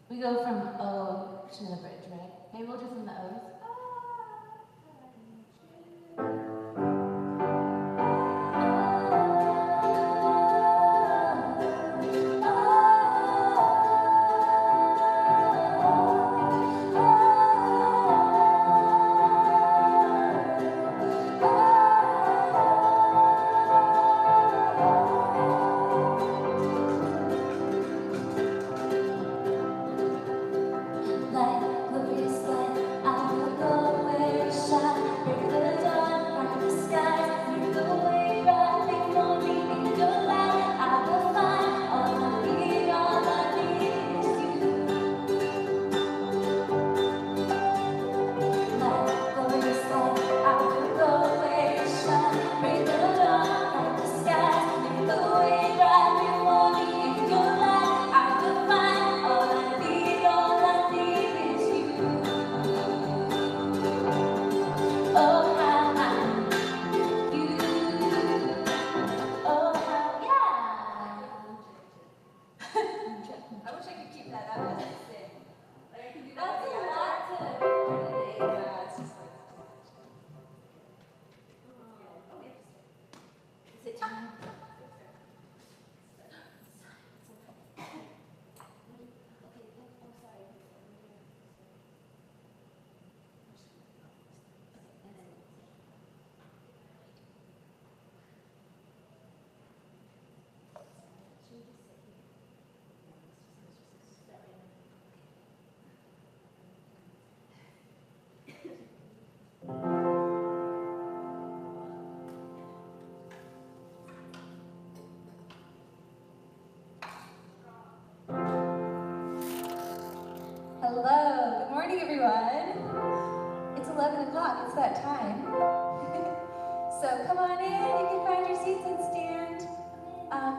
We go from O to the bridge, right? Maybe we'll do from the O's. Hello, good morning everyone. It's 11 o'clock, it's that time. So come on in, you can find your seats and stand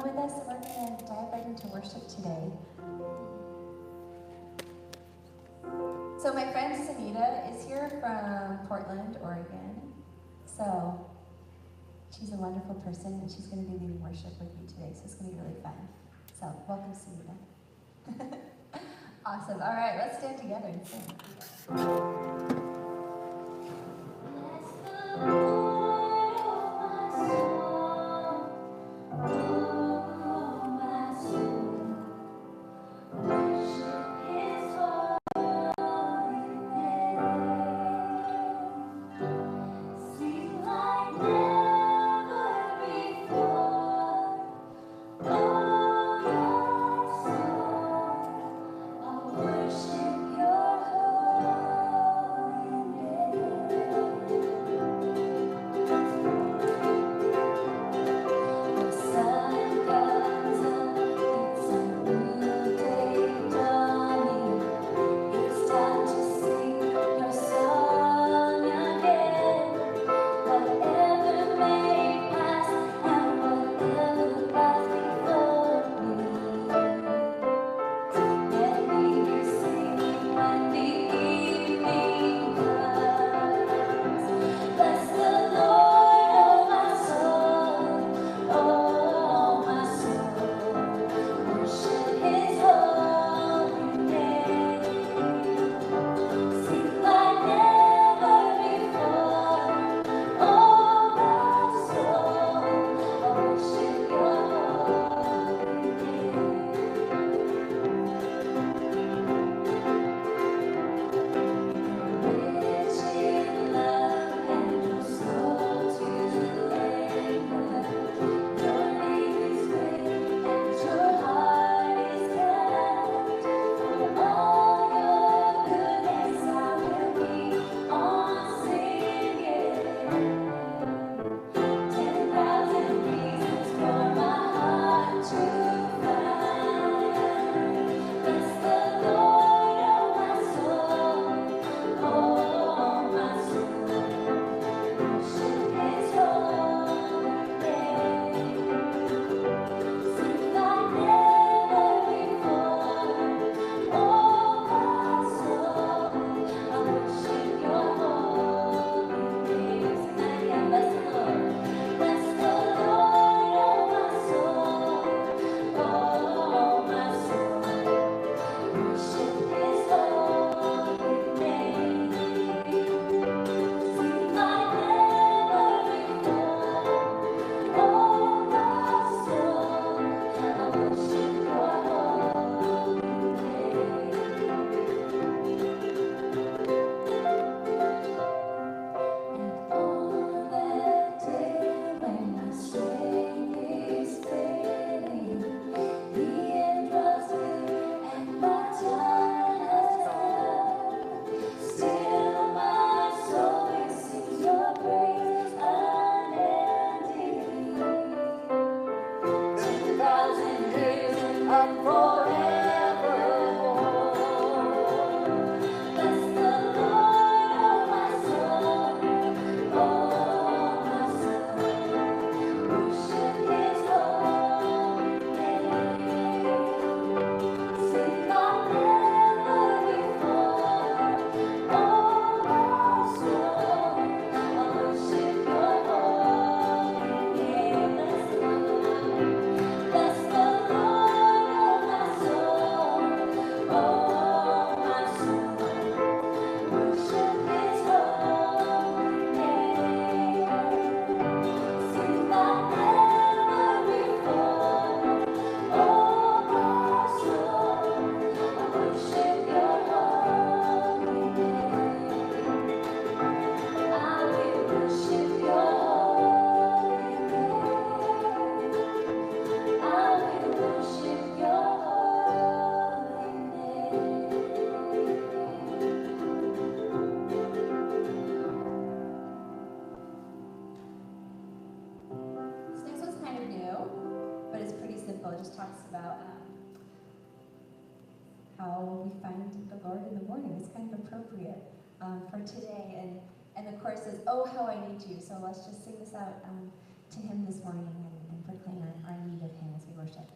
with us. We're going to dive right into worship today. So my friend Sunita is here from Portland, Oregon. So she's a wonderful person and she's going to be leading worship with me today, so it's going to be really fun. So welcome, Sunita. Awesome. All right, let's stand together and sing. Worship your holy about how we find the Lord in the morning. It's kind of appropriate for today. And the chorus says, "Oh, how I need you." So let's just sing this out to Him this morning and proclaim our need of Him as we worship.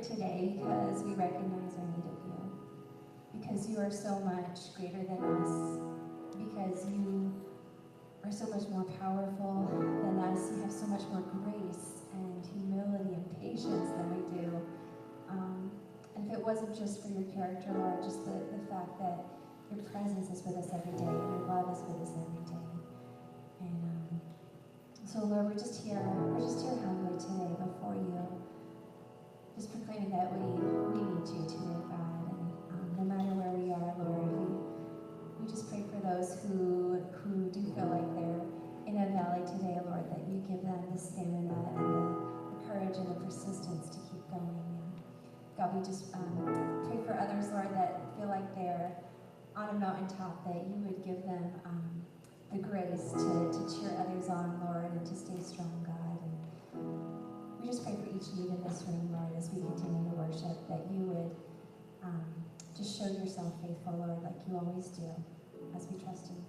Today because we recognize our need of you, because you are so much greater than us, because you are so much more powerful than us. You have so much more grace and humility and patience than we do. And if it wasn't just for your character, Lord, just the fact that your presence is with us every day and your love is with us every day. And so Lord, we're just here humbly today before you. Just proclaiming that we need you today, God, and no matter where we are, Lord, we just pray for those who do feel like they're in a valley today, Lord, that you give them the stamina and courage and the persistence to keep going. And God, we just pray for others, Lord, that feel like they're on a mountaintop, that you would give them the grace to cheer others on, Lord, and to stay strong, God. And we just pray for each need in this room, Lord, as we continue to worship, that you would just show yourself faithful, Lord, like you always do, as we trust in you.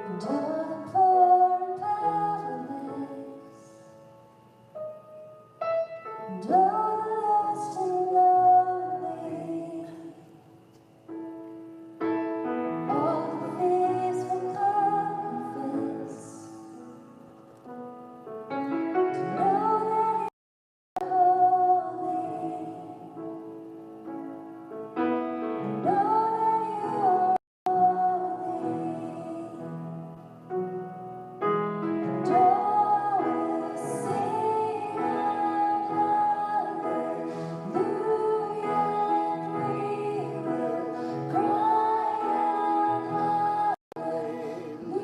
And all the poor and powerless, and all the lost and lonely, all the thieves will confess to know that you're holy, and know that you are holy. And all will sing out hallelujah, and we will cry out hallelujah.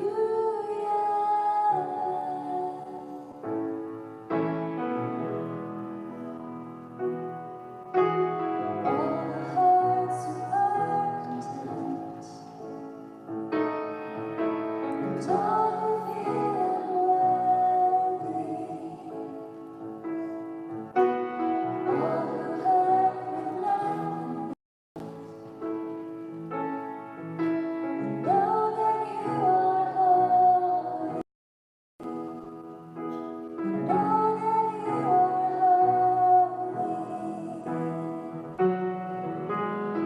All the hearts who are content, and all who feel unworthy, all who have with nothing, know that you are holy, know that you are holy.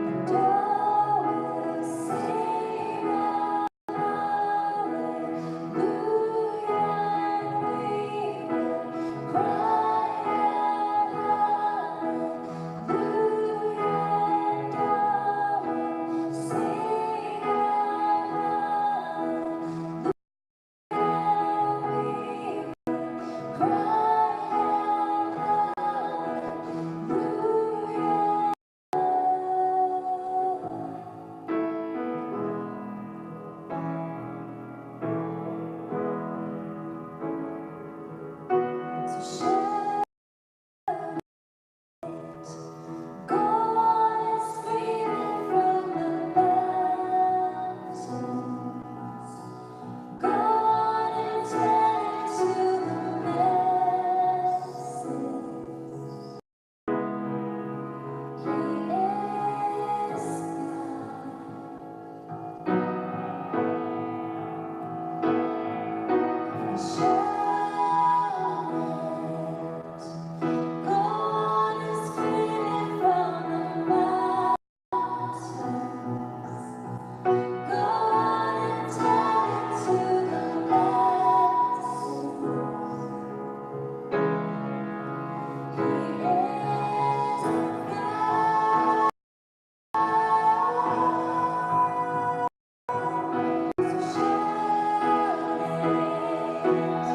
And all will sing out hallelujah, and we will cry out hallelujah, and all will sing out hallelujah, and we will cry out hallelujah. So shout it, go on and scream it from the mountains. Go on and tell it to the masses. He is God. Shout it, go on and scream it from the mountains. Go on and tell it to the masses. He is God. So shout it.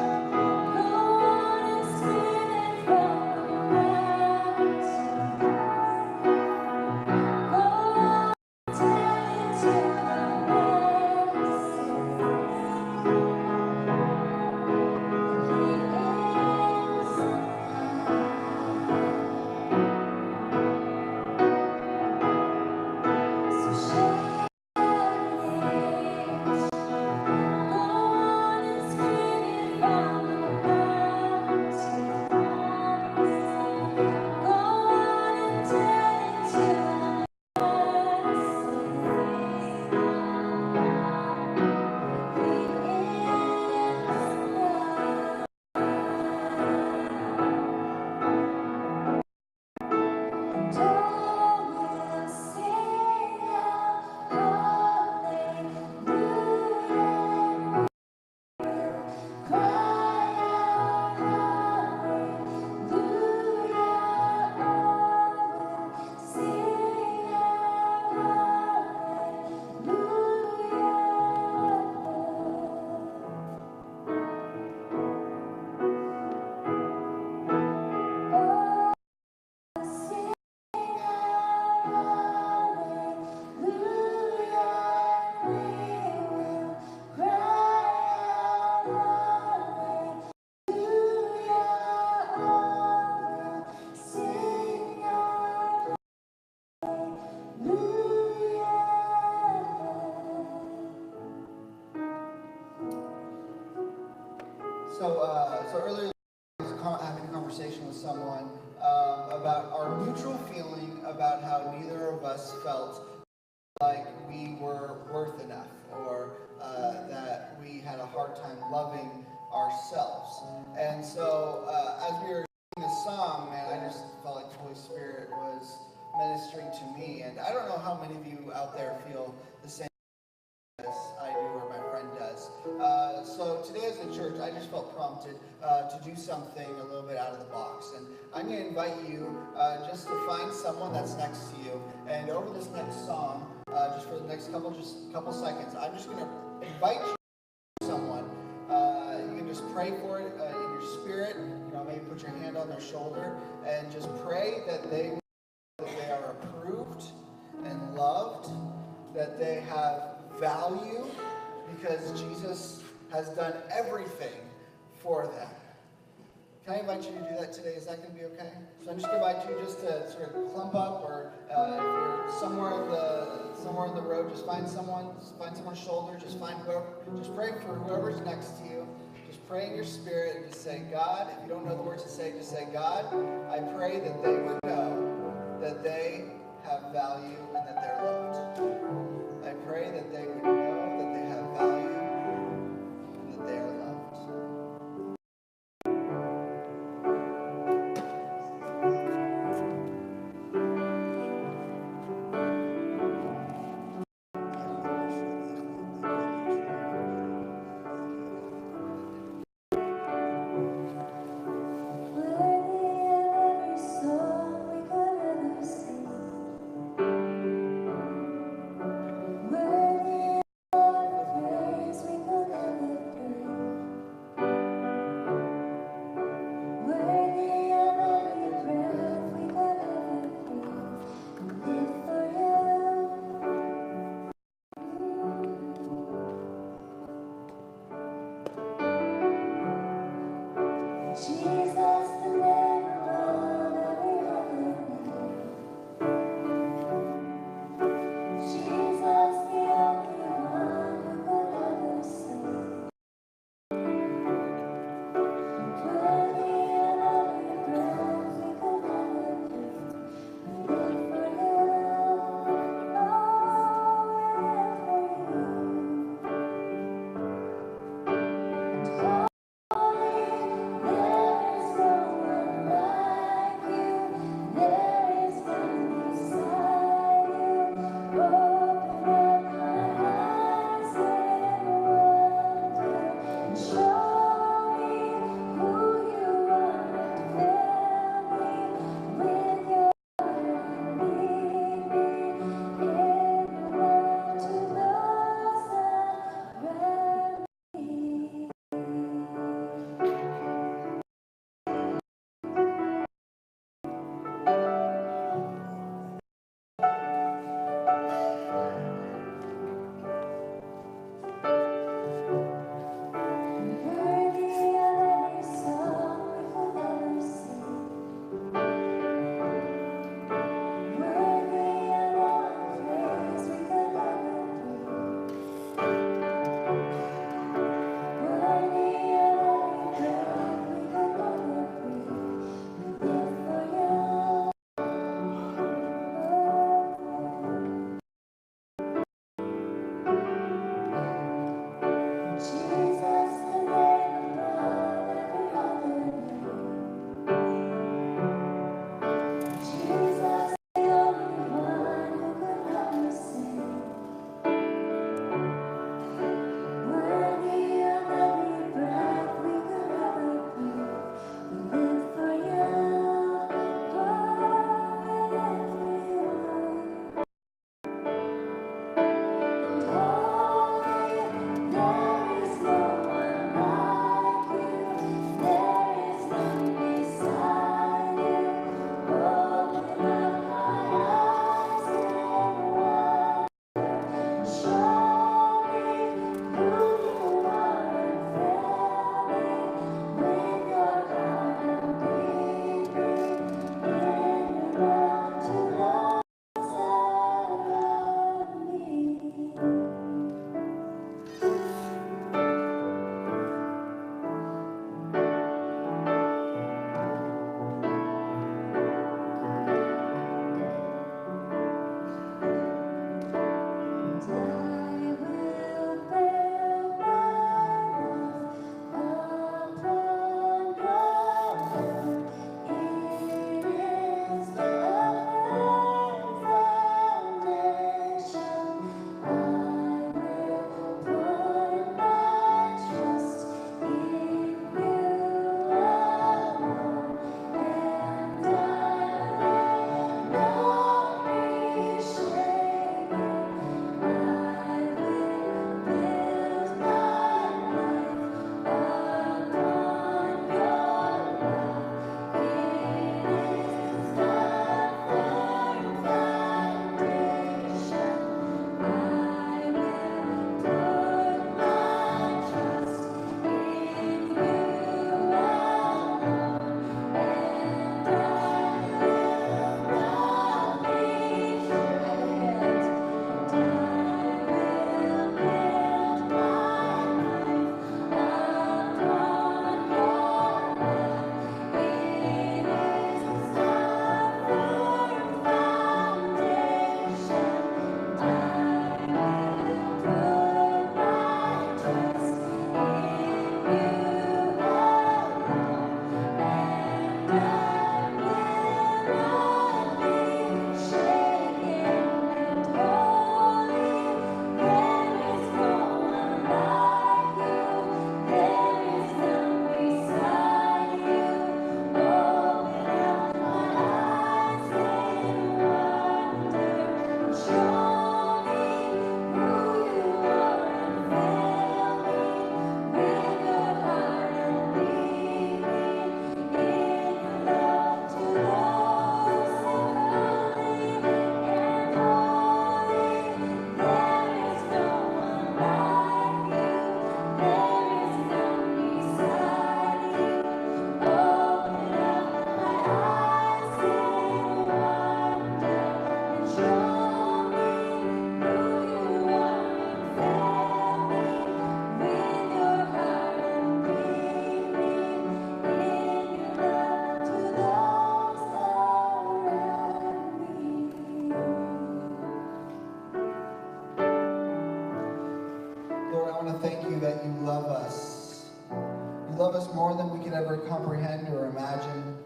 So earlier I was having a conversation with someone about our mutual feeling about how neither of us felt like we were worth enough, or that we had a hard time loving ourselves. And so as we were singing this song, man, I just felt like the Holy Spirit was ministering to me. And I don't know how many of you out there feel the same as I do or my friend does. So today as a church, I just felt prompted to do something a little bit out of the box. And I'm going to invite you just to find someone that's next to you. And over this next song, just for the next couple seconds, I'm just going to invite you to someone. You can just pray for it in your spirit. You know, maybe put your hand on their shoulder and just pray that they are approved and loved, that they have value because Jesus has done everything for them. Can I invite you to do that today? Is that going to be okay? So I'm just going to invite you just to sort of clump up, or if you're somewhere in the road, just find someone's shoulder, just pray for whoever's next to you. Just pray in your spirit and just say, God, if you don't know the words to say, just say, God, I pray that they would know that they have value and that they're loved. I pray that they would know that they have value and that they are loved. that you love us. You love us more than we could ever comprehend or imagine.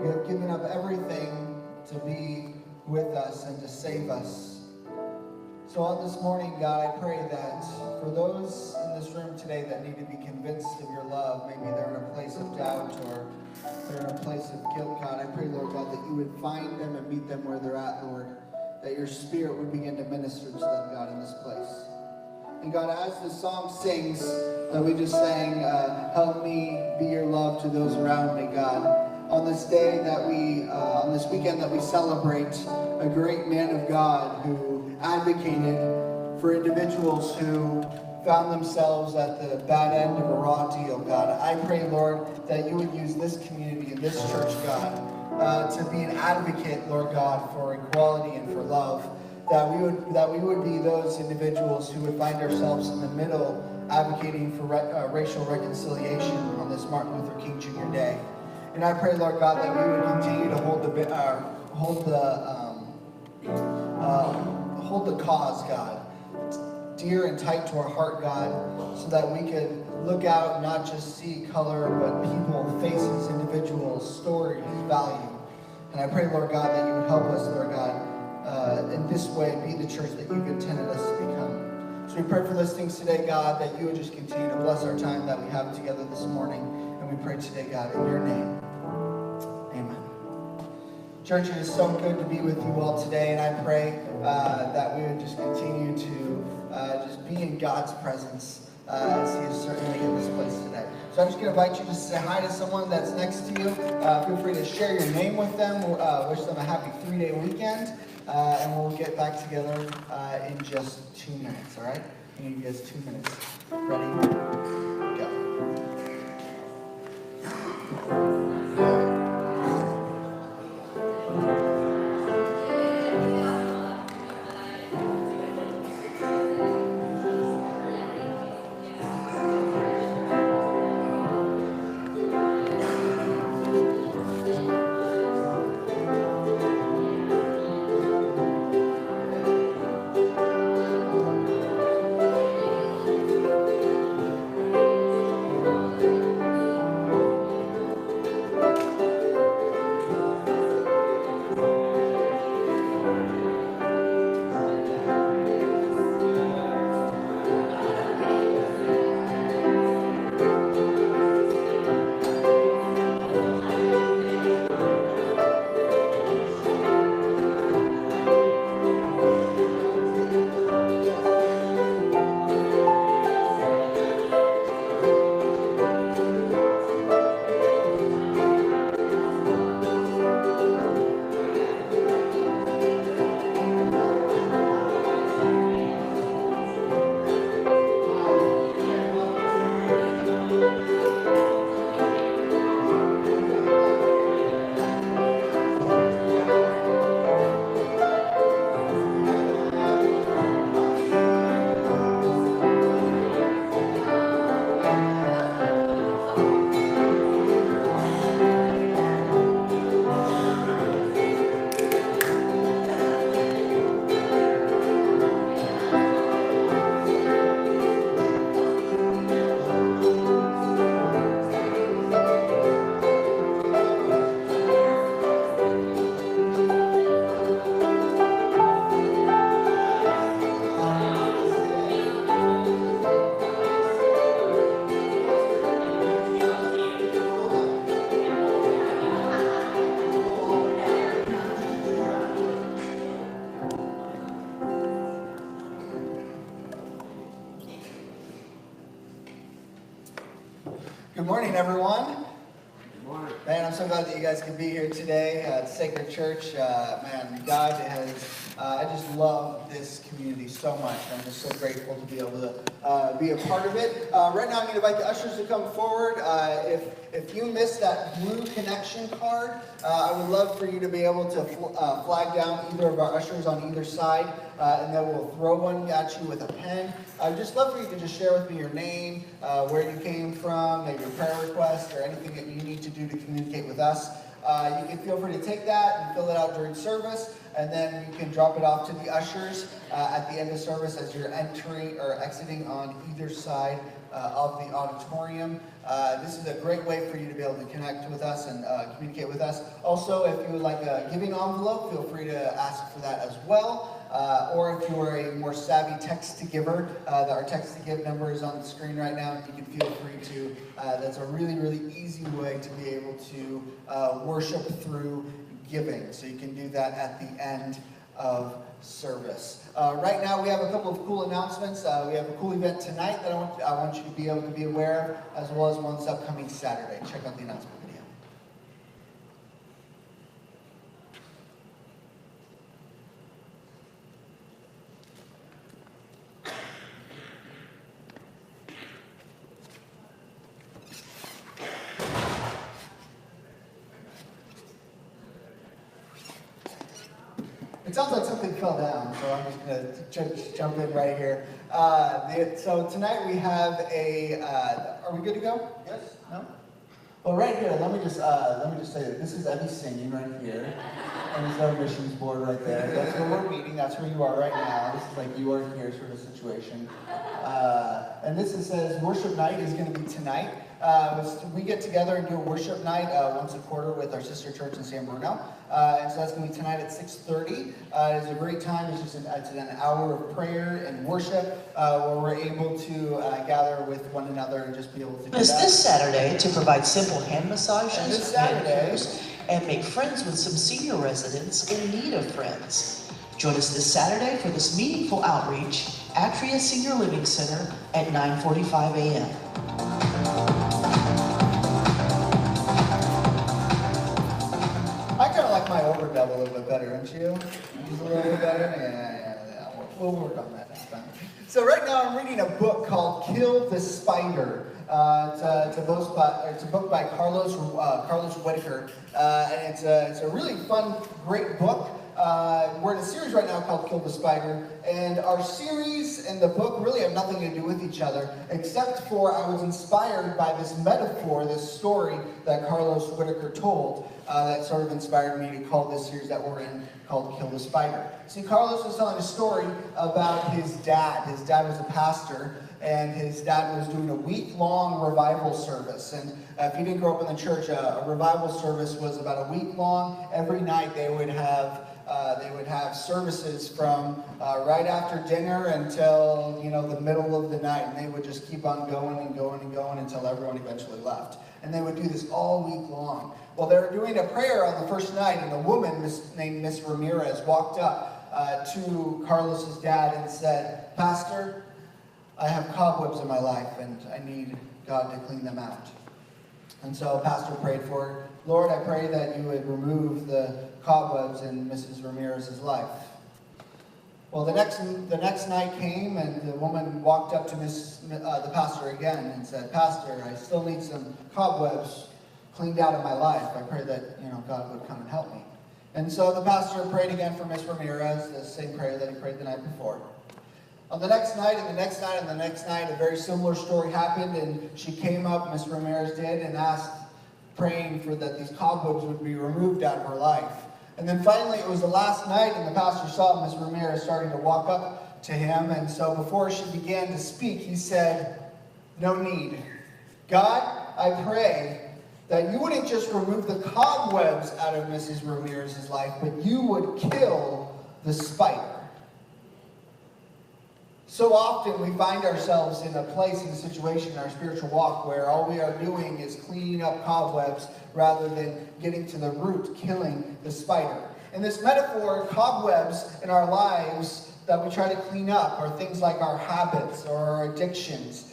You have given up everything to be with us and to save us. So on this morning, God, I pray that for those in this room today that need to be convinced of your love, maybe they're in a place of doubt or they're in a place of guilt, God, I pray, Lord God, that you would find them and meet them where they're at, Lord, that your Spirit would begin to minister to them, God, in this place. And God, as the song sings that we just sang, help me be your love to those around me, God. On this day that on this weekend that we celebrate a great man of God who advocated for individuals who found themselves at the bad end of a raw deal, God. I pray, Lord, that you would use this community and this church, God, to be an advocate, Lord God, for equality and for love. That we would be those individuals who would find ourselves in the middle advocating for racial reconciliation on this Martin Luther King Jr. Day. And I pray, Lord God, that we would continue to hold the cause, God, dear and tight to our heart, God, so that we could look out and not just see color, but people, faces, individuals, stories, value. And I pray, Lord God, that you would help us, Lord God, in this way be the church that you've intended us to become. So we pray for those things today, God, that you would just continue to bless our time that we have together this morning. And we pray today, God, in your name. Amen. Church, it is so good to be with you all today, and I pray that we would just continue to just be in God's presence as he is certainly in this place today. So I'm just going to invite you to say hi to someone that's next to you. Feel free to share your name with them. Wish them a happy 3-day weekend, and we'll get back together in just 2 minutes, all right? I need you guys 2 minutes. Ready? Go. Good morning, everyone. Good morning. Man, I'm so glad that you guys can be here today at Sacred Church. Man, God has, I just love this community so much. I'm just so grateful to be able to be a part of it. Right now, I'm going to invite the ushers to come forward. If you missed that blue connection card, I would love for you to be able to flag down either of our ushers on either side, and then we'll throw one at you with a pen. I'd just love for you to just share with me your name, where you came from, maybe a prayer request, or anything that you need to do to communicate with us. You can feel free to take that and fill it out during service, and then you can drop it off to the ushers at the end of service as you're entering or exiting on either side of the auditorium. This is a great way for you to be able to connect with us and communicate with us. Also, if you would like a giving envelope, feel free to ask for that as well. Or if you are a more savvy text-to-giver, our text-to-give number is on the screen right now. You can feel free to. That's a really, really easy way to be able to worship through giving. So you can do that at the end of service. Right now we have a couple of cool announcements. We have a cool event tonight that I want you to be able to be aware of, as well as one this upcoming Saturday. Check out the announcement video. It sounds like something fell down, so I'm just going to jump in right here. So tonight we have are we good to go? Yes? No? Well, right here, let me just say that this is Evie singing right here, and this is our missions board right there. That's where we're meeting. That's where you are right now. This is like you are here sort of situation. And this says worship night is going to be tonight. We get together and do a worship night once a quarter with our sister church in San Bruno. And so that's going to be tonight at 6:30. It's a great time. It's an hour of prayer and worship where we're able to gather with one another and just be able to do that. This Saturday to provide simple hand massages, And this Saturday, manicures, and make friends with some senior residents in need of friends. Join us this Saturday for this meaningful outreach, Atria Senior Living Center at 9:45 a.m. I kind of like my overdub a little bit better, don't you? Just a little bit better? Yeah. We'll work on that next time. So right now I'm reading a book called Kill the Spider. It's a book by Carlos Whitaker, and it's a really fun, great book. We're in a series right now called Kill the Spider, and our series and the book really have nothing to do with each other, except for I was inspired by this metaphor, this story that Carlos Whitaker told, that sort of inspired me to call this series that we're in called Kill the Spider. See, Carlos was telling a story about his dad. His dad was a pastor, and his dad was doing a week-long revival service. And if you didn't grow up in the church, a revival service was about a week long. Every night they would have services from right after dinner until the middle of the night, and they would just keep on going and going and going until everyone eventually left. And they would do this all week long. Well, they were doing a prayer on the first night, and a woman named Miss Ramirez walked up to Carlos's dad and said, "Pastor, I have cobwebs in my life, and I need God to clean them out." And so Pastor prayed for her. "Lord, I pray that you would remove the cobwebs in Mrs. Ramirez's life." Well, the next night came, and the woman walked up to the pastor again and said, "Pastor, I still need some cobwebs cleaned out of my life. I pray that God would come and help me." And so the pastor prayed again for Miss Ramirez, the same prayer that he prayed the night before. On the next night, and the next night, and the next night, a very similar story happened, and she came up, Miss Ramirez did, and asked, praying for that these cobwebs would be removed out of her life. And then finally, it was the last night, and the pastor saw Miss Ramirez starting to walk up to him, and so before she began to speak, he said, "No need. God, I pray that you wouldn't just remove the cobwebs out of Mrs. Ramirez's life, but you would kill the spider." So often we find ourselves in a place, in a situation in our spiritual walk where all we are doing is cleaning up cobwebs rather than getting to the root, killing the spider. In this metaphor, cobwebs in our lives that we try to clean up are things like our habits or our addictions.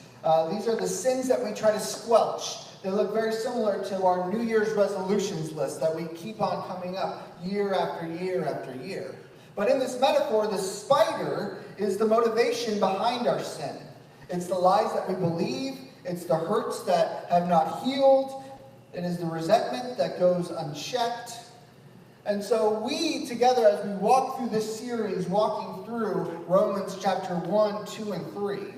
These are the sins that we try to squelch. They look very similar to our New Year's resolutions list that we keep on coming up year after year after year. But in this metaphor, the spider is the motivation behind our sin. It's the lies that we believe. It's the hurts that have not healed. It is the resentment that goes unchecked. And so we, together, as we walk through this series, walking through Romans chapter 1, 2, and 3,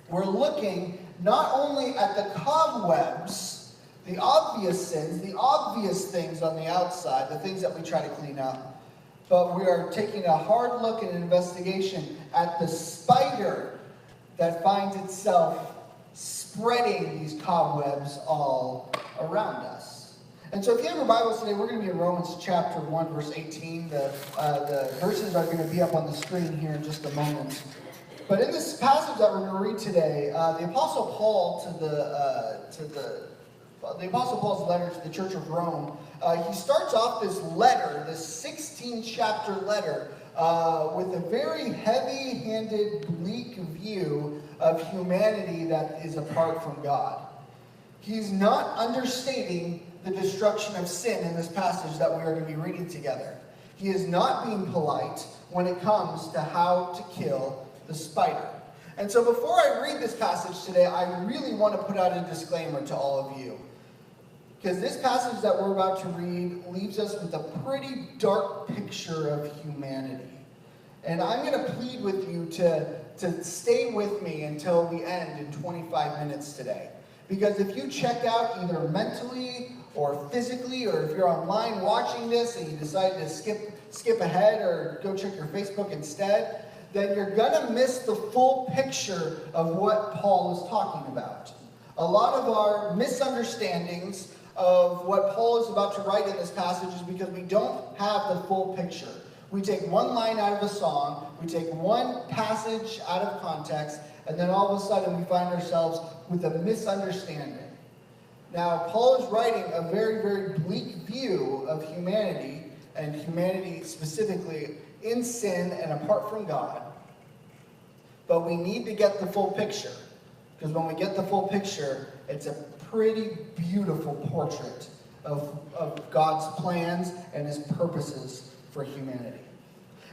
we're looking not only at the cobwebs, the obvious sins, the obvious things on the outside, the things that we try to clean up, but we are taking a hard look and an investigation at the spider that finds itself spreading these cobwebs all around us. And so if you have your Bibles today, we're going to be in Romans chapter 1, verse 18. The verses are going to be up on the screen here in just a moment. But in this passage that we're going to read today, the Apostle Paul the Apostle Paul's letter to the Church of Rome, he starts off this letter, this 16-chapter letter, with a very heavy-handed, bleak view of humanity that is apart from God. He's not understating the destruction of sin in this passage that we are going to be reading together. He is not being polite when it comes to how to kill the spider. And so before I read this passage today, I really want to put out a disclaimer to all of you. Because this passage that we're about to read leaves us with a pretty dark picture of humanity. And I'm going to plead with you to stay with me until we end in 25 minutes today. Because if you check out either mentally or physically, or if you're online watching this and you decide to skip ahead or go check your Facebook instead, then you're going to miss the full picture of what Paul is talking about. A lot of our misunderstandings of what Paul is about to write in this passage is because we don't have the full picture. We take one line out of a song, we take one passage out of context, and then all of a sudden we find ourselves with a misunderstanding. Now, Paul is writing a very, very bleak view of humanity, and humanity specifically in sin and apart from God. But we need to get the full picture, because when we get the full picture, it's a pretty beautiful portrait of God's plans and his purposes for humanity.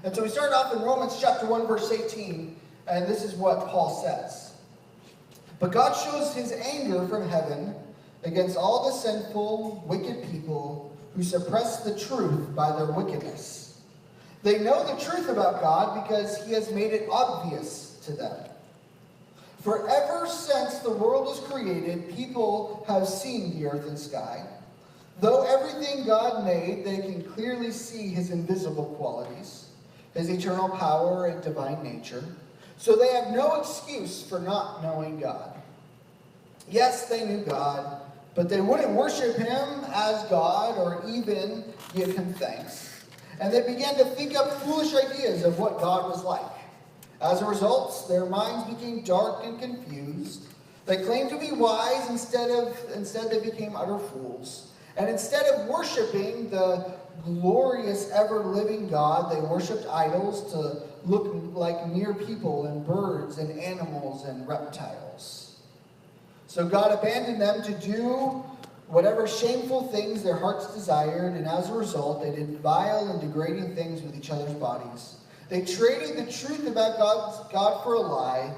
And so we start off in Romans chapter 1, verse 18, and this is what Paul says. But God shows his anger from heaven against all the sinful, wicked people who suppress the truth by their wickedness. They know the truth about God because he has made it obvious to them. For ever since the world was created, people have seen the earth and sky. Though everything God made, they can clearly see his invisible qualities, his eternal power and divine nature. So they have no excuse for not knowing God. Yes, they knew God, but they wouldn't worship him as God or even give him thanks. And they began to think up foolish ideas of what God was like. As a result, their minds became dark and confused. They claimed to be wise, instead they became utter fools. And instead of worshiping the glorious, ever-living God, they worshipped idols to look like mere people and birds and animals and reptiles. So God abandoned them to do whatever shameful things their hearts desired, and as a result, they did vile and degrading things with each other's bodies. They traded the truth about God for a lie.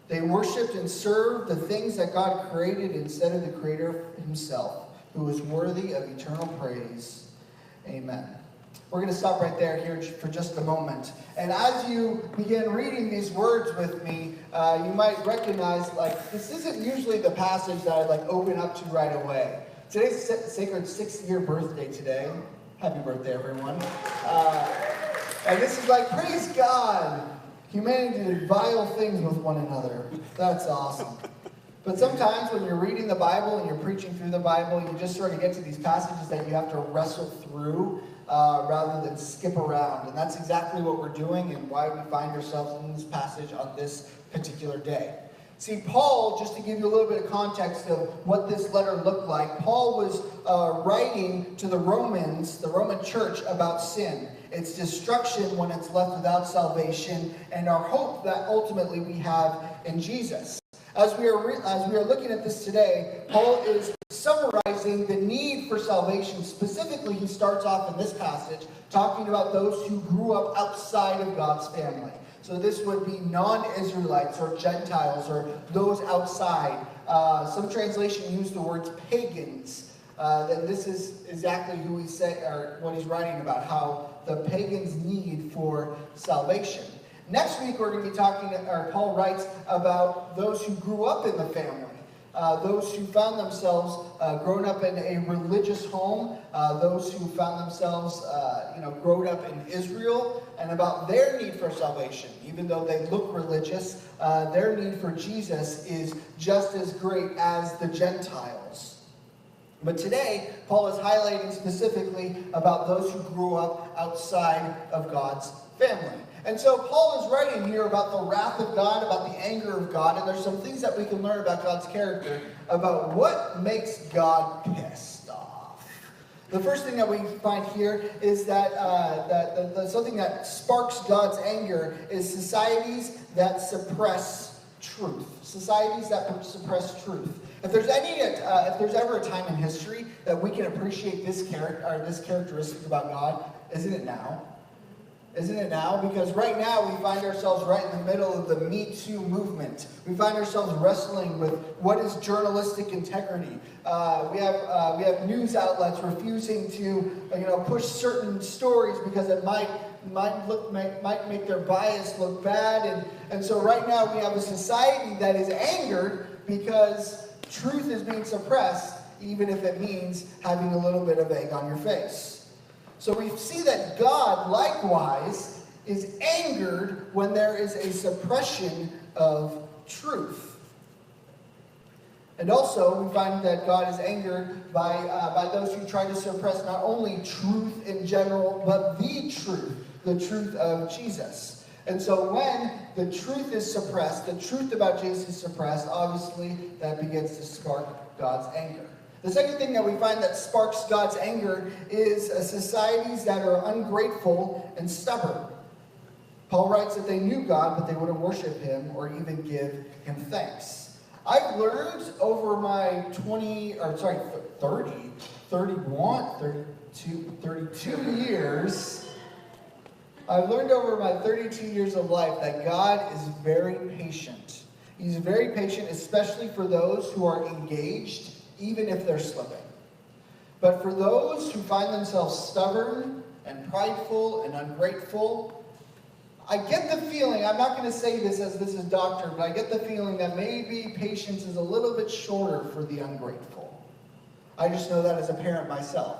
They worshipped and served the things that God created instead of the Creator himself, who is worthy of eternal praise. Amen. We're going to stop right there for just a moment. And as you begin reading these words with me, you might recognize, this isn't usually the passage that I'd open up to right away. Today's Sacred's 6th-year birthday today. Happy birthday, everyone. And this is praise God. Humanity did vile things with one another. That's awesome. But sometimes when you're reading the Bible and you're preaching through the Bible, you just sort of get to these passages that you have to wrestle through rather than skip around. And that's exactly what we're doing and why we find ourselves in this passage on this particular day. See, Paul, just to give you a little bit of context of what this letter looked like, Paul was writing to the Romans, the Roman church, about sin, its destruction when it's left without salvation, and our hope that ultimately we have in Jesus. As we are looking at this today, Paul is summarizing the need for salvation. Specifically, he starts off in this passage talking about those who grew up outside of God's family. So this would be non-Israelites or Gentiles or those outside. Some translation use the words pagans. Then this is exactly who he's saying, or what he's writing about, how the pagans' need for salvation. Next week we're going to be talking, or Paul writes about those who grew up in the family. those who found themselves grown up in a religious home, those who found themselves grown up in Israel, and about their need for salvation. Even though they look religious, their need for Jesus is just as great as the Gentiles. But today, Paul is highlighting specifically about those who grew up outside of God's family. And so Paul is writing here about the wrath of God, about the anger of God, and there's some things that we can learn about God's character, about what makes God pissed off. The first thing that we find here is that, something that sparks God's anger is societies that suppress truth. Societies that suppress truth. If there's ever a time in history that we can appreciate this characteristic about God, isn't it now? Isn't it now? Because right now we find ourselves right in the middle of the Me Too movement. We find ourselves wrestling with what is journalistic integrity. We have news outlets refusing to push certain stories because it might make their bias look bad. And so right now we have a society that is angered because truth is being suppressed, even if it means having a little bit of egg on your face. So we see that God, likewise, is angered when there is a suppression of truth. And also, we find that God is angered by those who try to suppress not only truth in general, but the truth of Jesus. And so when the truth is suppressed, the truth about Jesus is suppressed, obviously that begins to spark God's anger. The second thing that we find that sparks God's anger is societies that are ungrateful and stubborn. Paul writes that they knew God, but they wouldn't worship him or even give him thanks. I've learned over my 32 years, I've learned over my 32 years of life that God is very patient. He's very patient, especially for those who are engaged, even if they're slipping. But for those who find themselves stubborn and prideful and ungrateful, I get the feeling, I'm not going to say this as this is doctrine, but I get the feeling that maybe patience is a little bit shorter for the ungrateful. I just know that as a parent myself.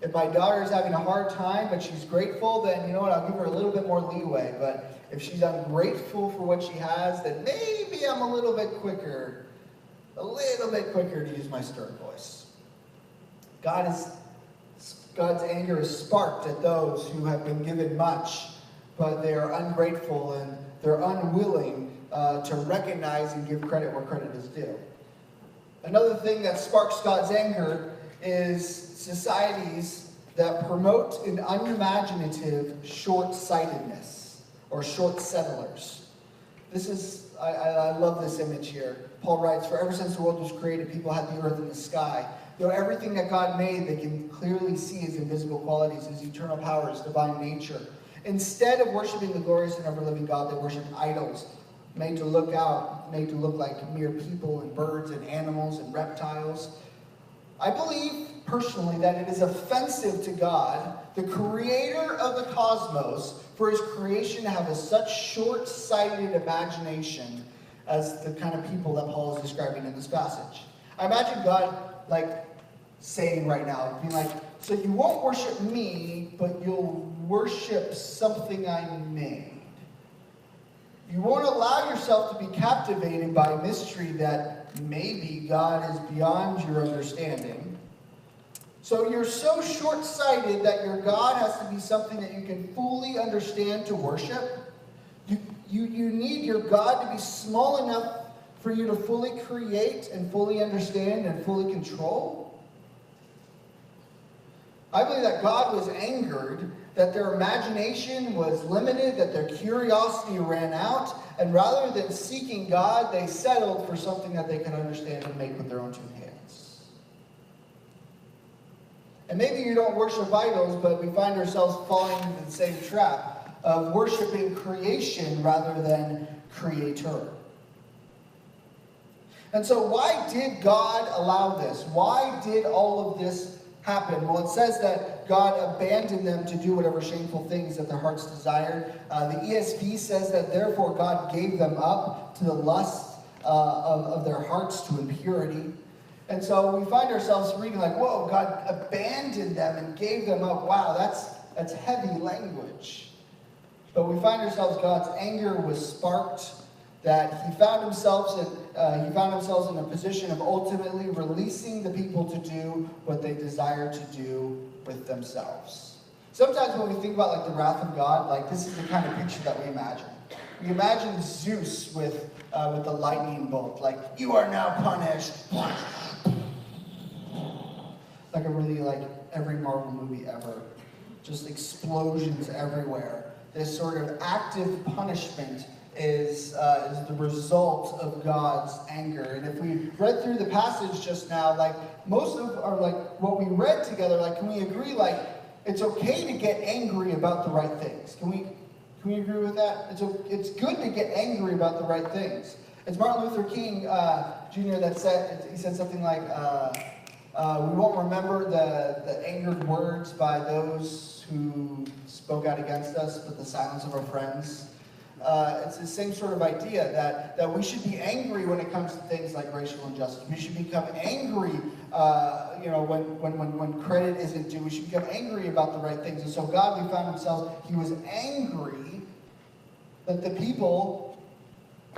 If my daughter is having a hard time, but she's grateful, then you know what, I'll give her a little bit more leeway. But if she's ungrateful for what she has, then maybe I'm a little bit quicker to use my stern voice. God's anger is sparked at those who have been given much, but they are ungrateful and they're unwilling to recognize and give credit where credit is due. Another thing that sparks God's anger is societies that promote an unimaginative short-sightedness or short settlers. I love this image here. Paul writes, "For ever since the world was created, people had the earth and the sky. Though everything that God made, they can clearly see his invisible qualities, his eternal power, his divine nature. Instead of worshiping the glorious and ever-living God, they worship idols, made to look like mere people and birds and animals and reptiles." I believe personally that it is offensive to God, the creator of the cosmos, for his creation to have such short-sighted imagination as the kind of people that Paul is describing in this passage. I imagine God saying right now, being like, so you won't worship me, but you'll worship something I made. You won't allow yourself to be captivated by a mystery that maybe God is beyond your understanding. So you're so short-sighted that your God has to be something that you can fully understand to worship. You need your God to be small enough for you to fully create and fully understand and fully control. I believe that God was angered, that their imagination was limited, that their curiosity ran out, and rather than seeking God, they settled for something that they could understand and make with their own two hands. And maybe you don't worship idols, but we find ourselves falling into the same trap of worshiping creation rather than creator. And so why did God allow this? Why did all of this happen? Well, it says that God abandoned them to do whatever shameful things that their hearts desired. The ESV says that therefore God gave them up to the lust of their hearts to impurity. And so we find ourselves reading like, whoa, God abandoned them and gave them up. Wow, that's heavy language. But we find ourselves, God's anger was sparked, that he found himself in a position of ultimately releasing the people to do what they desire to do with themselves. Sometimes when we think about like the wrath of God, like this is the kind of picture that we imagine. We imagine Zeus with the lightning bolt, like, you are now punished. Like a really, like, every Marvel movie ever. Just explosions everywhere. This sort of active punishment is the result of God's anger. And if we read through the passage just now, like, most of our, like, what we read together, like, can we agree, like, it's okay to get angry about the right things? Can we agree with that? It's good to get angry about the right things. It's Martin Luther King Jr. that said something like, we won't remember the angered words by those who spoke out against us, but the silence of our friends. It's the same sort of idea that we should be angry when it comes to things like racial injustice. We should become angry, when credit isn't due. We should become angry about the right things. And so God, we found himself, he was angry that the people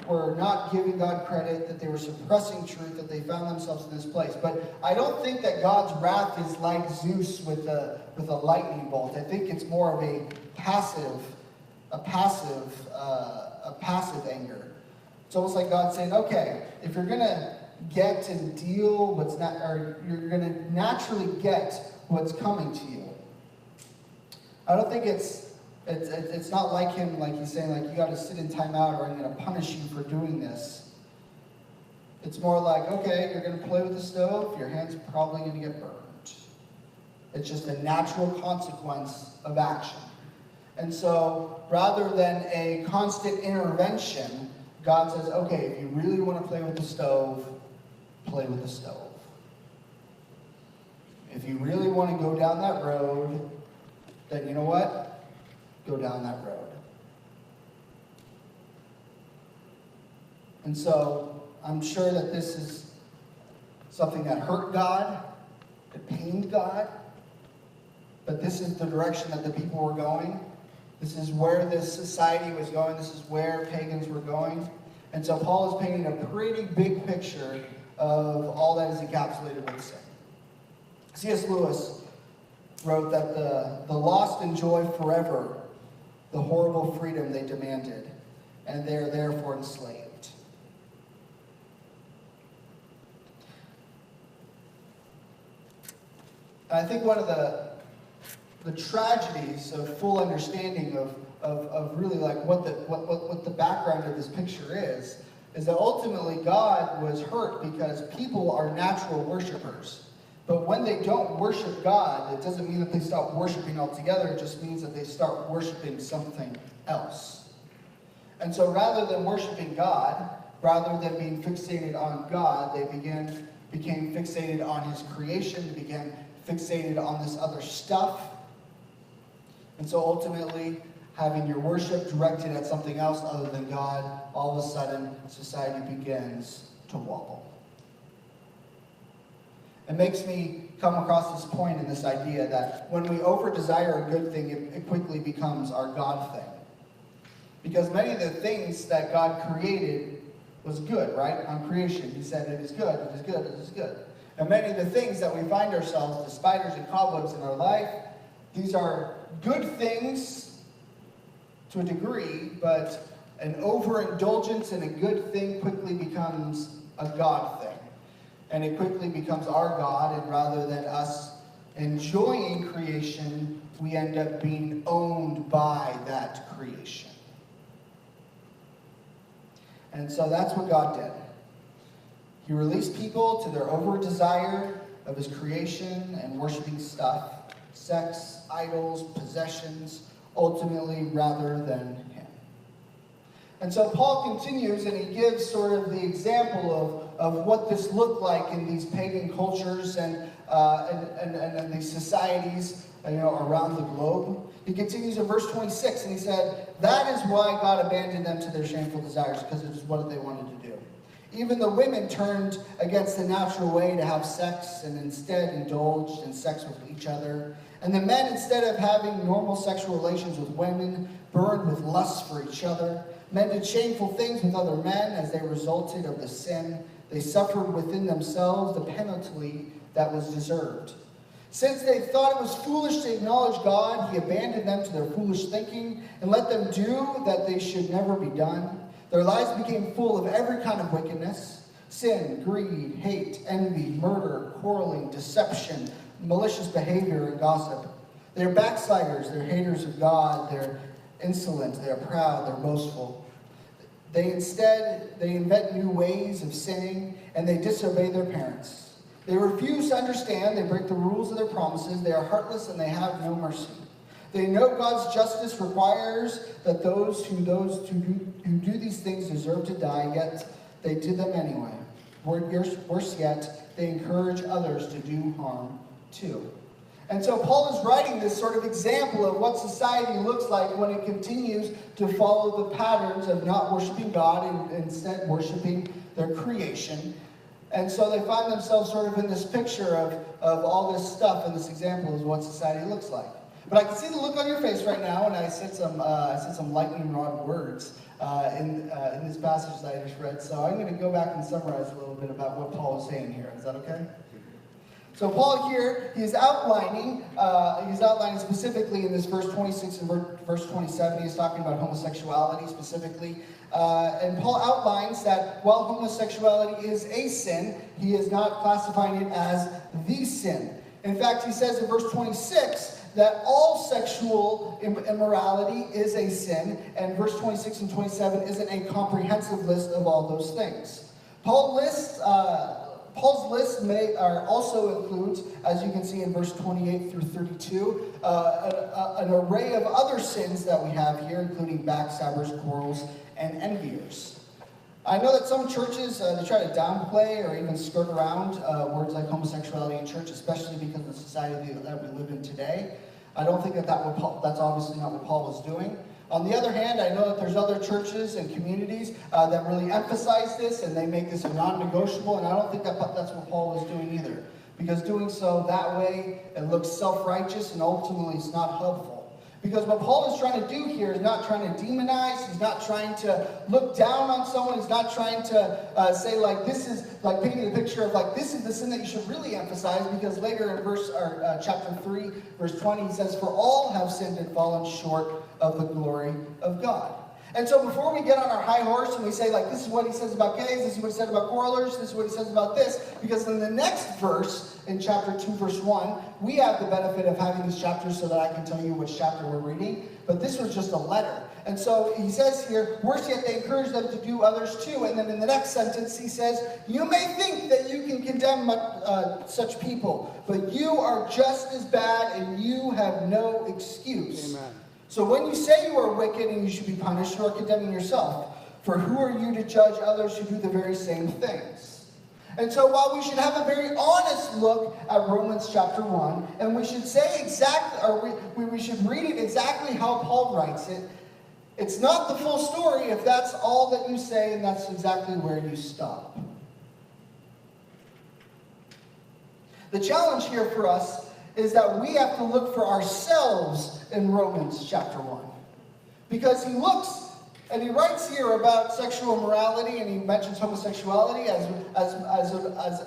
were not giving God credit, that they were suppressing truth, that they found themselves in this place. But I don't think that God's wrath is like Zeus with a lightning bolt. I think it's more of a passive anger. It's almost like God saying, okay, if you're gonna get and deal what's not, or you're gonna naturally get what's coming to you. I don't think it's not like him, like he's saying, like, you got to sit in timeout or I'm going to punish you for doing this. It's more like, okay, you're going to play with the stove, your hand's probably going to get burned. It's just a natural consequence of action. And so, rather than a constant intervention, God says, okay, if you really want to play with the stove, play with the stove. If you really want to go down that road, then you know what? Go down that road. And so I'm sure that this is something that hurt God, that pained God, but this is the direction that the people were going. This is where this society was going. This is where pagans were going. And so Paul is painting a pretty big picture of all that is encapsulated with sin. C.S. Lewis wrote that the lost enjoy forever the horrible freedom they demanded, and they are therefore enslaved. And I think one of the tragedies of full understanding of really like what the background of this picture is that ultimately God was hurt because people are natural worshipers. But when they don't worship God, it doesn't mean that they stop worshiping altogether. It just means that they start worshiping something else. And so rather than worshiping God, rather than being fixated on God, they became fixated on his creation. They became fixated on this other stuff. And so ultimately, having your worship directed at something else other than God, all of a sudden, society begins to wobble. It makes me come across this point in this idea that when we over-desire a good thing, it quickly becomes our God thing. Because many of the things that God created was good, right? On creation, he said, it is good, it is good, it is good. And many of the things that we find ourselves, the spiders and cobwebs in our life, these are good things to a degree, but an overindulgence in a good thing quickly becomes a God thing. And it quickly becomes our God, and rather than us enjoying creation, we end up being owned by that creation. And so that's what God did. He released people to their over-desire of his creation and worshiping stuff, sex, idols, possessions, ultimately rather than him. And so Paul continues and he gives sort of the example of what this looked like in these pagan cultures and these societies around the globe. He continues in verse 26 and he said, that is why God abandoned them to their shameful desires, because it is what they wanted to do. Even the women turned against the natural way to have sex and instead indulged in sex with each other. And the men, instead of having normal sexual relations with women, burned with lust for each other. Men did shameful things with other men as they resulted of the sin. They suffered within themselves the penalty that was deserved. Since they thought it was foolish to acknowledge God, he abandoned them to their foolish thinking and let them do that they should never be done. Their lives became full of every kind of wickedness: sin, greed, hate, envy, murder, quarreling, deception, malicious behavior, and gossip. They're backsliders, they're haters of God, they're insolent, they're proud, they're boastful. They invent new ways of sinning, and they disobey their parents. They refuse to understand, they break the rules of their promises, they are heartless, and they have no mercy. They know God's justice requires that those who do these things deserve to die, yet they did them anyway. Worse yet, they encourage others to do harm too. And so Paul is writing this sort of example of what society looks like when it continues to follow the patterns of not worshiping God and instead worshiping their creation. And so they find themselves sort of in this picture of all this stuff, and this example is what society looks like. But I can see the look on your face right now, and I said some lightning rod words in this passage that I just read. So I'm going to go back and summarize a little bit about what Paul is saying here. Is that okay? So Paul here, he's outlining specifically in this verse 26 and verse 27, he's talking about homosexuality specifically. And Paul outlines that while homosexuality is a sin, he is not classifying it as the sin. In fact, he says in verse 26 that all sexual immorality is a sin, and verse 26 and 27 isn't a comprehensive list of all those things. Paul's list also includes, as you can see in verse 28 through 32, an array of other sins that we have here, including backstabbers, quarrels, and enviers. I know that some churches, they try to downplay or even skirt around words like homosexuality in church, especially because of the society that we live in today. I don't think that's obviously not what Paul was doing. On the other hand, I know that there's other churches and communities that really emphasize this, and they make this a non-negotiable, and I don't think that's what Paul was doing either. Because doing so that way, it looks self-righteous, and ultimately it's not helpful. Because what Paul is trying to do here is not trying to demonize, he's not trying to look down on someone, he's not trying to say like this is, like painting a picture of like this is the sin that you should really emphasize, because later in chapter 3, verse 20, he says, "For all have sinned and fallen short of the glory of God." And so before we get on our high horse and we say like this is what he says about gays, this is what he said about quarrelers, this is what he says about this, because in the next verse, in chapter 2, verse 1, we have the benefit of having these chapters so that I can tell you which chapter we're reading, but this was just a letter. And so he says here, worse yet, they encourage them to do others too. And then in the next sentence, he says, you may think that you can condemn such people, but you are just as bad and you have no excuse. Amen. So when you say you are wicked and you should be punished, you are condemning yourself. For who are you to judge others who do the very same things? And so while we should have a very honest look at Romans chapter 1, and we should say exactly, or we should read it exactly how Paul writes it, it's not the full story if that's all that you say and that's exactly where you stop. The challenge here for us is that we have to look for ourselves in Romans chapter 1. Because he looks and he writes here about sexual immorality, and he mentions homosexuality as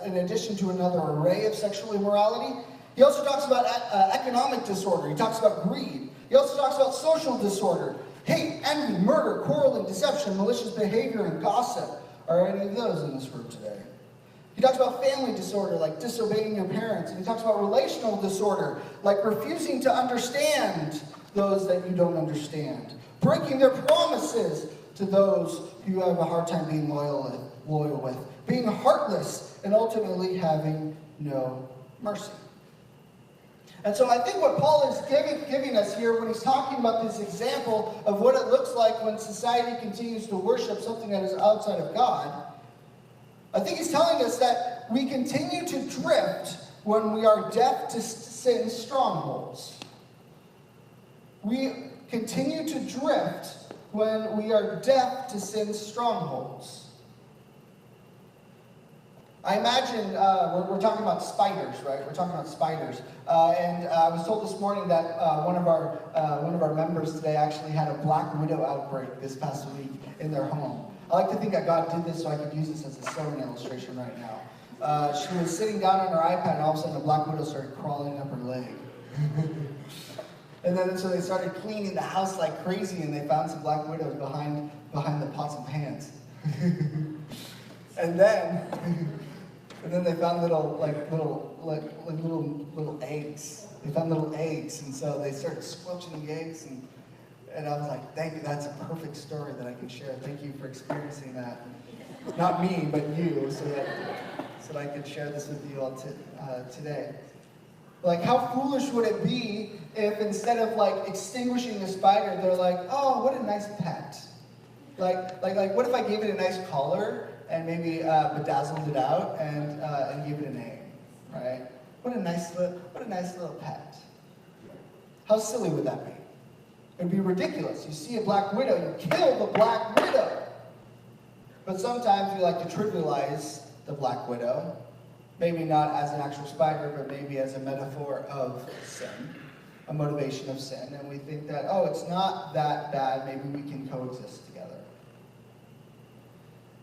in addition to another array of sexual immorality. He also talks about economic disorder. He talks about greed. He also talks about social disorder. Hate, envy, murder, quarreling, deception, malicious behavior, and gossip. Are any of those in this room today? He talks about family disorder, like disobeying your parents. And he talks about relational disorder, like refusing to understand those that you don't understand. Breaking their promises to those who you have a hard time being loyal with. Being heartless, and ultimately having no mercy. And so I think what Paul is giving us here when he's talking about this example of what it looks like when society continues to worship something that is outside of God, I think he's telling us that we continue to drift when we are deaf to sin's strongholds. We continue to drift when we are deaf to sin's strongholds. I imagine we're talking about spiders, right? We're talking about spiders, and I was told this morning that one of our members today actually had a black widow outbreak this past week in their home. I like to think that God did this so I could use this as a sewing illustration right now. She was sitting down on her iPad, and all of a sudden a black widow started crawling up her leg. And then so they started cleaning the house like crazy, and they found some black widows behind the pots and pans. and then they found little eggs. They found little eggs, and so they started squelching the eggs, and I was like, thank you, that's a perfect story that I can share. Thank you for experiencing that. Not me, but you, so that I could share this with you all today. Like, how foolish would it be if instead of like extinguishing the spider, they're like, oh, what a nice pet. Like, what if I gave it a nice collar and maybe bedazzled it out and gave it a name, right? What a nice little pet. How silly would that be? It'd be ridiculous. You see a black widow, you kill the black widow. But sometimes we like to trivialize the black widow. Maybe not as an actual spider, but maybe as a metaphor of sin, a motivation of sin. And we think that, oh, it's not that bad, maybe we can coexist together.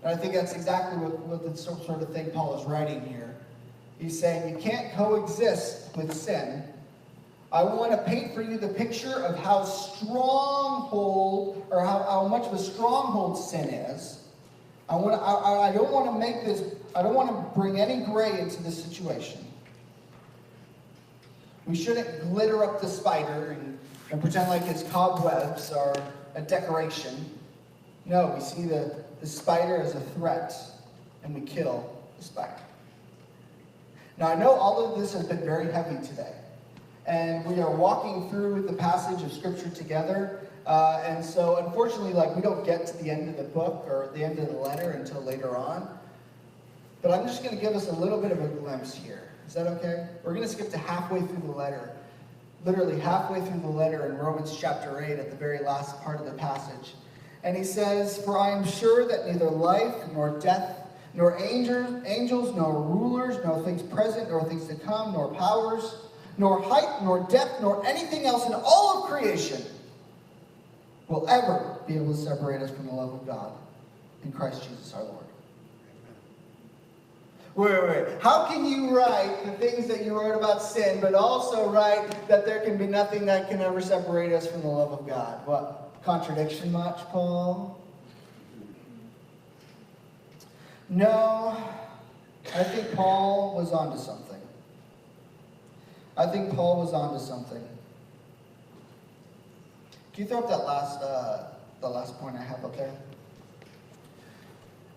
And I think that's exactly what the sort of thing Paul is writing here. He's saying you can't coexist with sin. I want to paint for you the picture of how stronghold, or how much of a stronghold sin is. I don't want to bring any gray into this situation. We shouldn't glitter up the spider and pretend like its cobwebs are a decoration. No, we see the spider as a threat, and we kill the spider. Now, I know all of this has been very heavy today, and we are walking through the passage of Scripture together. And so, unfortunately, we don't get to the end of the book or the end of the letter until later on. But I'm just going to give us a little bit of a glimpse here. Is that okay? We're going to skip to halfway through the letter. Literally halfway through the letter in Romans chapter 8 at the very last part of the passage. And he says, "For I am sure that neither life nor death, nor angels, nor rulers, nor things present, nor things to come, nor powers, nor height, nor depth, nor anything else in all of creation will ever be able to separate us from the love of God in Christ Jesus our Lord." Wait. How can you write the things that you wrote about sin, but also write that there can be nothing that can ever separate us from the love of God? What? Contradiction much, Paul? No. I think Paul was onto something. Can you throw up that last point I have up there?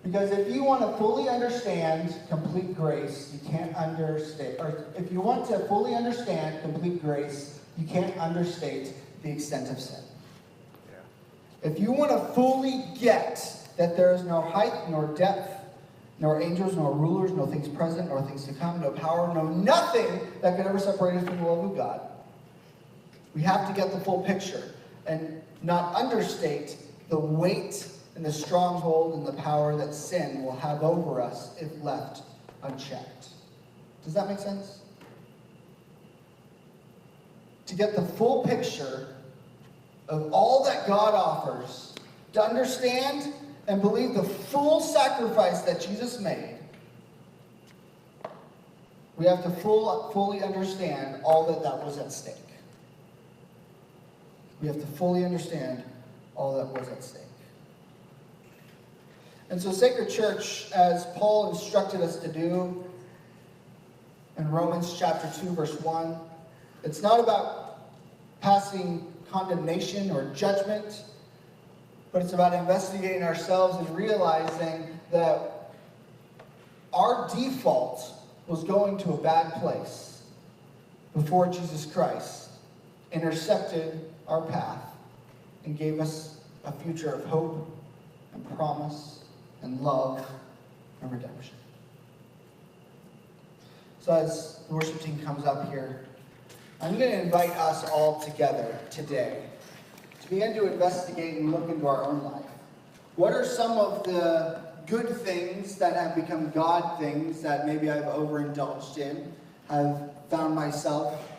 Because if you want to fully understand complete grace, you can't understate, or if you want to fully understand complete grace, you can't understate the extent of sin. If you want to fully get that there is no height, nor depth, nor angels, nor rulers, no things present, nor things to come, no power, no nothing that could ever separate us from the love of God, we have to get the full picture and not understate the weight and the stronghold and the power that sin will have over us if left unchecked. Does that make sense? To get the full picture of all that God offers, to understand and believe the full sacrifice that Jesus made, we have to fully understand all that was at stake. We have to fully understand all that was at stake. And so Sacred Church, as Paul instructed us to do in Romans chapter 2, verse 1, it's not about passing condemnation or judgment, but it's about investigating ourselves and realizing that our default was going to a bad place before Jesus Christ intercepted our path and gave us a future of hope and promise and love and redemption. So as the worship team comes up here, I'm going to invite us all together today to begin to investigate and look into our own life. What are some of the good things that have become God things that maybe I've overindulged in, have found myself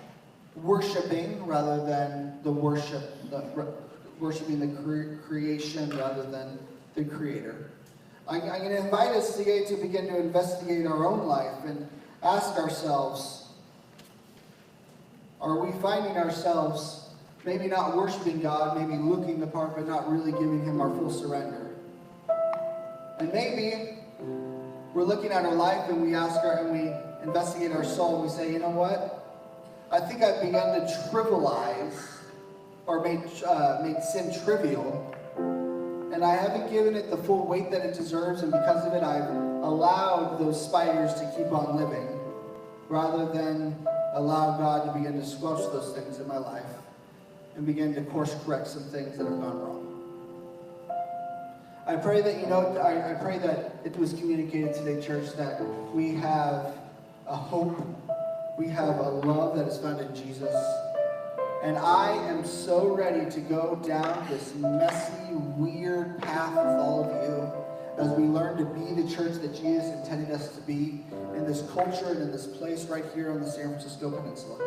worshiping rather than worshiping the creation rather than the Creator. I'm going to invite us today to begin to investigate our own life and ask ourselves, are we finding ourselves maybe not worshiping God, maybe looking the part, but not really giving Him our full surrender? And maybe we're looking at our life and we investigate our soul and we say, you know what? I think I've begun to trivialize or made sin trivial, and I haven't given it the full weight that it deserves, and because of it, I've allowed those spiders to keep on living, rather than allow God to begin to squelch those things in my life and begin to course correct some things that have gone wrong. I pray that I pray that it was communicated today, church, that we have a hope, we have a love that is found in Jesus. And I am so ready to go down this messy, weird path with all of you as we learn to be the church that Jesus intended us to be in this culture and in this place right here on the San Francisco Peninsula.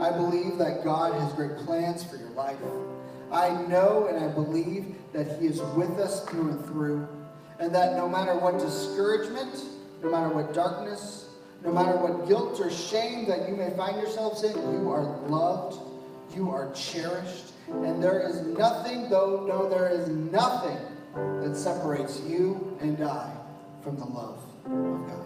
I believe that God has great plans for your life. I know and I believe that He is with us through and through, and that no matter what discouragement, no matter what darkness, no matter what guilt or shame that you may find yourselves in, you are loved, you are cherished, and there is nothing that separates you and I from the love of God.